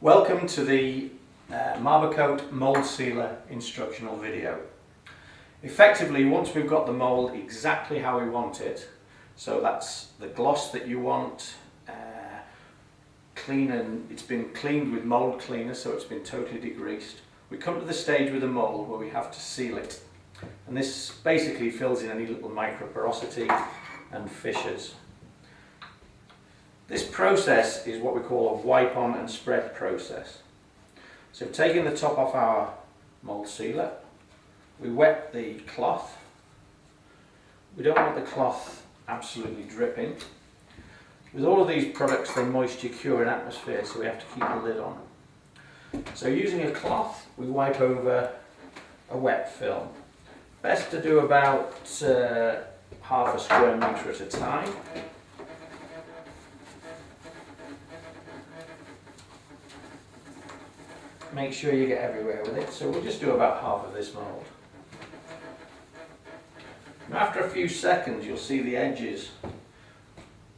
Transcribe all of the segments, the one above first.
Welcome to the Marbocote mould sealer instructional video. Effectively, once we've got the mould exactly how we want it, so that's the gloss that you want, clean, and it's been cleaned with mould cleaner, so it's been totally degreased. We come to the stage with the mould where we have to seal it, and this basically fills in any little micro porosity and fissures. This process is what we call a wipe on and spread process. So taking the top off our mould sealer, we wet the cloth. We don't want the cloth absolutely dripping. With all of these products, they moisture cure in atmosphere, so we have to keep the lid on. So using a cloth, we wipe over a wet film. Best to do about half a square metre at a time. Make sure you get everywhere with it, so we'll just do about half of this mould. Now after a few seconds you'll see the edges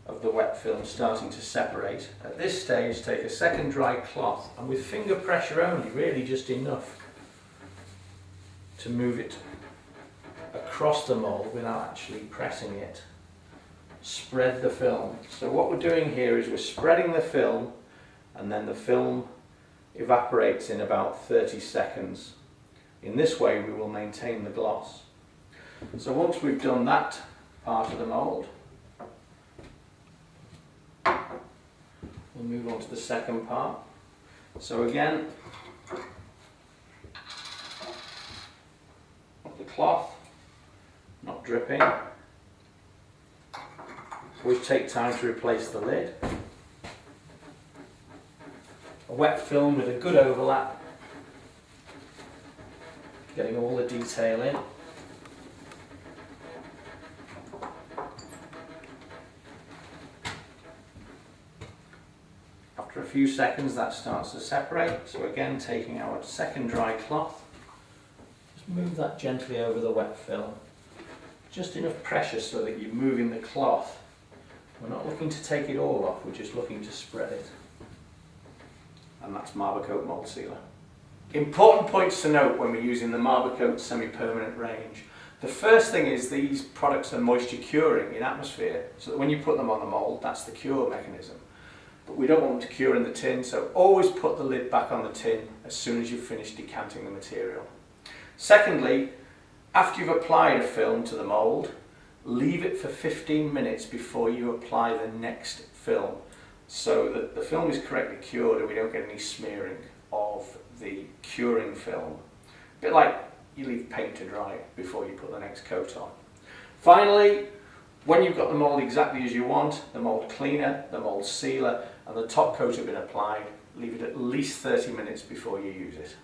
of the wet film starting to separate. At this stage take a second dry cloth, and with finger pressure only, really just enough to move it across the mould without actually pressing it. Spread the film. So what we're doing here is we're spreading the film, and then the film evaporates in about 30 seconds. In this way we will maintain the gloss. So once we've done that part of the mould, we'll move on to the second part. So again, off the cloth, not dripping. Always take time to replace the lid. A wet film with a good overlap, getting all the detail in. After a few seconds that starts to separate, so again taking our second dry cloth, just move that gently over the wet film. Just enough pressure so that you're moving the cloth. We're not looking to take it all off, we're just looking to spread it. And that's Marbocote mould sealer. Important points to note when we're using the Marbocote semi-permanent range. The first thing is these products are moisture curing in atmosphere, so that when you put them on the mould, that's the cure mechanism. But we don't want them to cure in the tin, so always put the lid back on the tin as soon as you've finished decanting the material. Secondly, after you've applied a film to the mould, leave it for 15 minutes before you apply the next film, so that the film is correctly cured and we don't get any smearing of the curing film. A bit like you leave paint to dry before you put the next coat on. Finally, when you've got the mould exactly as you want, the mould cleaner, the mould sealer and the top coat have been applied, leave it at least 30 minutes before you use it.